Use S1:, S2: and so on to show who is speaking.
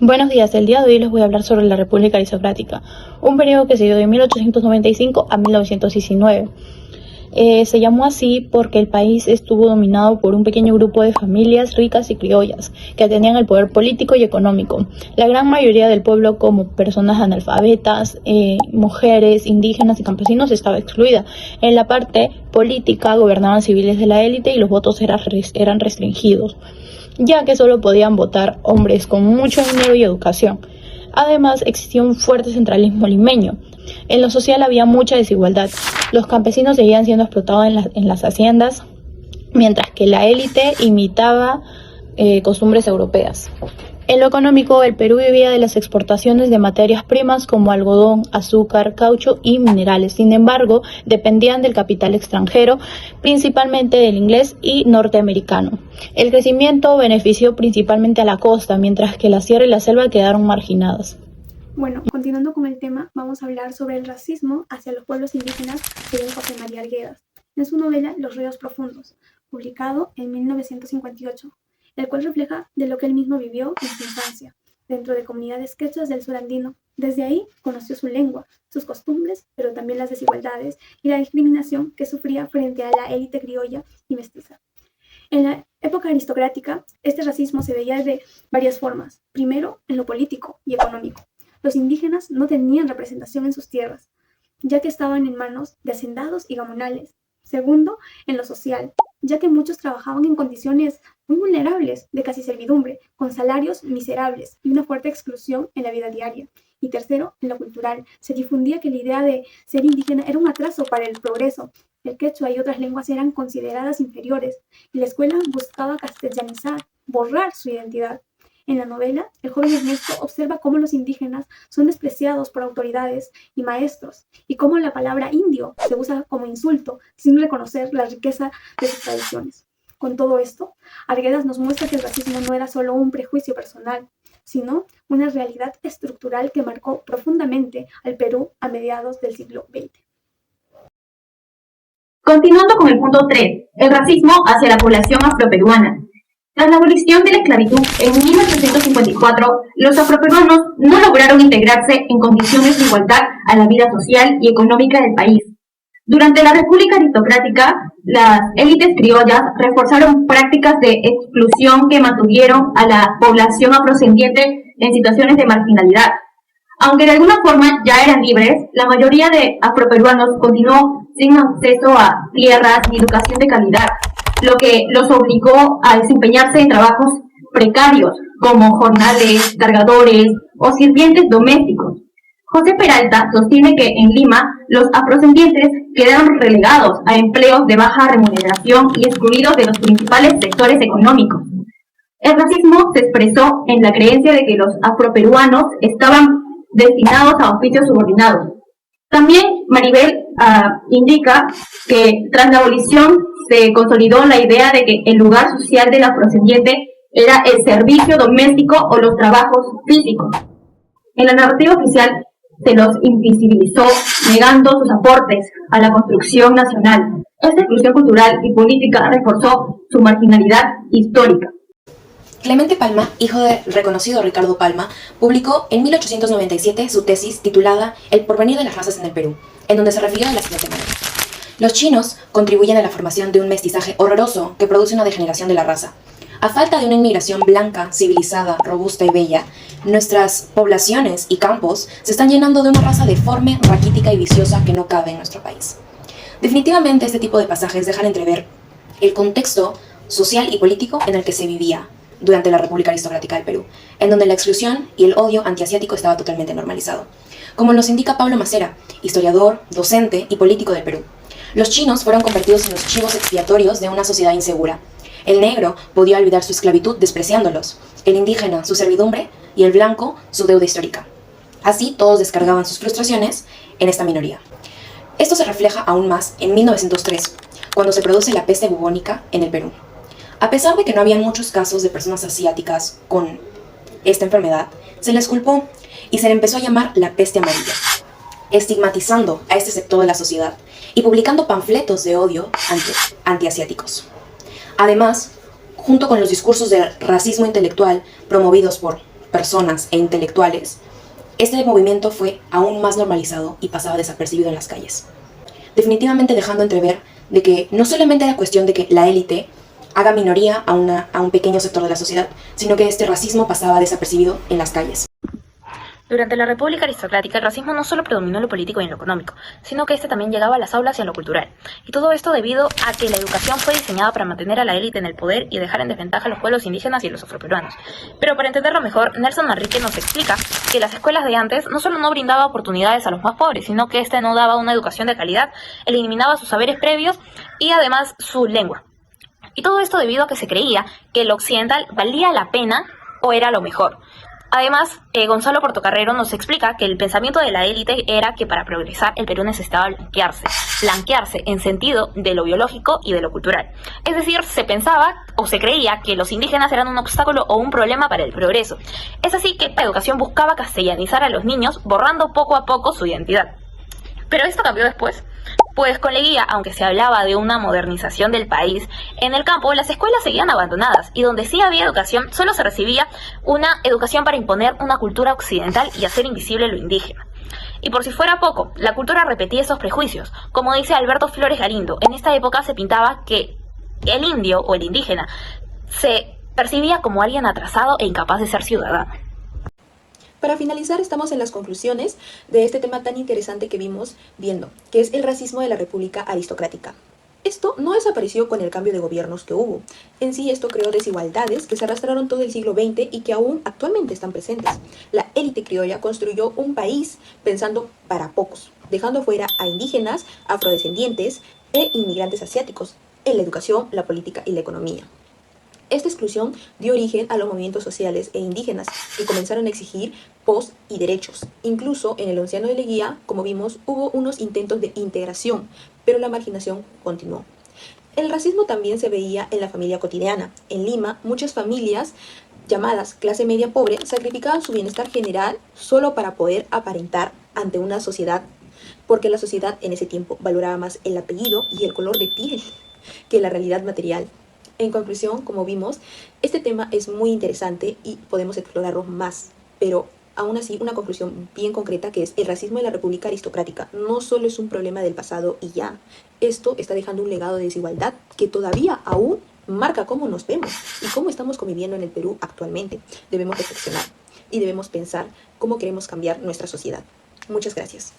S1: Buenos días, el día de hoy les voy a hablar sobre la República Aristocrática, un periodo que se dio de 1895 a 1919. Se llamó así porque el país estuvo dominado por un pequeño grupo de familias ricas y criollas que tenían el poder político y económico. La gran mayoría del pueblo, como personas analfabetas, mujeres, indígenas y campesinos, estaba excluida. En la parte política gobernaban civiles de la élite y los votos eran restringidos, ya que solo podían votar hombres con mucho dinero y educación. Además, existía un fuerte centralismo limeño. En lo social había mucha desigualdad. Los campesinos seguían siendo explotados en las haciendas, mientras que la élite imitaba costumbres europeas. En lo económico, el Perú vivía de las exportaciones de materias primas como algodón, azúcar, caucho y minerales. Sin embargo, dependían del capital extranjero, principalmente del inglés y norteamericano. El crecimiento benefició principalmente a la costa, mientras que la sierra y la selva quedaron marginadas.
S2: Bueno, continuando con el tema, vamos a hablar sobre el racismo hacia los pueblos indígenas según José María Arguedas, en su novela Los ríos profundos, publicado en 1958, el cual refleja de lo que él mismo vivió en su infancia, dentro de comunidades quechuas del sur andino. Desde ahí conoció su lengua, sus costumbres, pero también las desigualdades y la discriminación que sufría frente a la élite criolla y mestiza. En la época aristocrática, este racismo se veía de varias formas. Primero, en lo político y económico. Los indígenas no tenían representación en sus tierras, ya que estaban en manos de hacendados y gamonales. Segundo, en lo social, ya que muchos trabajaban en condiciones muy vulnerables de casi servidumbre, con salarios miserables y una fuerte exclusión en la vida diaria. Y tercero, en lo cultural, se difundía que la idea de ser indígena era un atraso para el progreso. El quechua y otras lenguas eran consideradas inferiores, y la escuela buscaba castellanizar, borrar su identidad. En la novela, el joven Ernesto observa cómo los indígenas son despreciados por autoridades y maestros, y cómo la palabra indio se usa como insulto, sin reconocer la riqueza de sus tradiciones. Con todo esto, Arguedas nos muestra que el racismo no era solo un prejuicio personal, sino una realidad estructural que marcó profundamente al Perú a mediados del siglo XX.
S3: Continuando con el punto 3, el racismo hacia la población afroperuana. Tras la abolición de la esclavitud en 1854, los afroperuanos no lograron integrarse en condiciones de igualdad a la vida social y económica del país. Durante la República Aristocrática, las élites criollas reforzaron prácticas de exclusión que mantuvieron a la población afrodescendiente en situaciones de marginalidad. Aunque de alguna forma ya eran libres, la mayoría de afroperuanos continuó sin acceso a tierras ni educación de calidad, lo que los obligó a desempeñarse en trabajos precarios como jornales, cargadores o sirvientes domésticos. José Peralta sostiene que en Lima los afrodescendientes quedaron relegados a empleos de baja remuneración y excluidos de los principales sectores económicos. El racismo se expresó en la creencia de que los afroperuanos estaban destinados a oficios subordinados. También Maribel indica que tras la abolición se consolidó la idea de que el lugar social del afrodescendiente era el servicio doméstico o los trabajos físicos. En la narrativa oficial se los invisibilizó, negando sus aportes a la construcción nacional. Esta exclusión cultural y política reforzó su marginalidad histórica.
S4: Clemente Palma, hijo del reconocido Ricardo Palma, publicó en 1897 su tesis titulada El porvenir de las razas en el Perú, en donde se refirió de la siguiente manera. Los chinos contribuyen a la formación de un mestizaje horroroso que produce una degeneración de la raza. A falta de una inmigración blanca, civilizada, robusta y bella, nuestras poblaciones y campos se están llenando de una raza deforme, raquítica y viciosa que no cabe en nuestro país. Definitivamente este tipo de pasajes dejan entrever el contexto social y político en el que se vivía durante la República Aristocrática del Perú, en donde la exclusión y el odio antiasiático estaba totalmente normalizado. Como nos indica Pablo Macera, historiador, docente y político del Perú, los chinos fueron convertidos en los chivos expiatorios de una sociedad insegura. El negro podía olvidar su esclavitud despreciándolos, el indígena su servidumbre y el blanco su deuda histórica. Así todos descargaban sus frustraciones en esta minoría. Esto se refleja aún más en 1903, cuando se produce la peste bubónica en el Perú. A pesar de que no había muchos casos de personas asiáticas con esta enfermedad, se les culpó y se le empezó a llamar la peste amarilla, estigmatizando a este sector de la sociedad y publicando panfletos de odio antiasiáticos. Además, junto con los discursos de racismo intelectual promovidos por personas e intelectuales, este movimiento fue aún más normalizado y pasaba desapercibido en las calles. Definitivamente dejando entrever de que no solamente era cuestión de que la élite haga minoría a un pequeño sector de la sociedad, sino que este racismo pasaba desapercibido en las calles.
S1: Durante la República Aristocrática, el racismo no solo predominó en lo político y en lo económico, sino que este también llegaba a las aulas y en lo cultural. Y todo esto debido a que la educación fue diseñada para mantener a la élite en el poder y dejar en desventaja a los pueblos indígenas y a los afroperuanos. Pero para entenderlo mejor, Nelson Manrique nos explica que las escuelas de antes no solo no brindaban oportunidades a los más pobres, sino que este no daba una educación de calidad, eliminaba sus saberes previos y además su lengua. Y todo esto debido a que se creía que lo occidental valía la pena o era lo mejor. Además, Gonzalo Portocarrero nos explica que el pensamiento de la élite era que para progresar el Perú necesitaba blanquearse en sentido de lo biológico y de lo cultural. Es decir, se pensaba o se creía que los indígenas eran un obstáculo o un problema para el progreso. Es así que la educación buscaba castellanizar a los niños, borrando poco a poco su identidad. Pero esto cambió después. Pues con Leguía, aunque se hablaba de una modernización del país, en el campo las escuelas seguían abandonadas y donde sí había educación solo se recibía una educación para imponer una cultura occidental y hacer invisible lo indígena. Y por si fuera poco, la cultura repetía esos prejuicios. Como dice Alberto Flores Galindo, en esta época se pintaba que el indio o el indígena se percibía como alguien atrasado e incapaz de ser ciudadano.
S5: Para finalizar, estamos en las conclusiones de este tema tan interesante que vimos viendo, que es el racismo de la República Aristocrática. Esto no desapareció con el cambio de gobiernos que hubo. En sí, esto creó desigualdades que se arrastraron todo el siglo XX y que aún actualmente están presentes. La élite criolla construyó un país pensando para pocos, dejando fuera a indígenas, afrodescendientes e inmigrantes asiáticos en la educación, la política y la economía. Esta exclusión dio origen a los movimientos sociales e indígenas que comenzaron a exigir pos y derechos. Incluso en el Onciano de Leguía, como vimos, hubo unos intentos de integración, pero la marginación continuó. El racismo también se veía en la familia cotidiana. En Lima, muchas familias llamadas clase media pobre sacrificaban su bienestar general solo para poder aparentar ante una sociedad, porque la sociedad en ese tiempo valoraba más el apellido y el color de piel que la realidad material. En conclusión, como vimos, este tema es muy interesante y podemos explorarlo más, pero aún así una conclusión bien concreta que es el racismo de la República Aristocrática no solo es un problema del pasado y ya, esto está dejando un legado de desigualdad que todavía aún marca cómo nos vemos y cómo estamos conviviendo en el Perú actualmente. Debemos reflexionar y debemos pensar cómo queremos cambiar nuestra sociedad. Muchas gracias.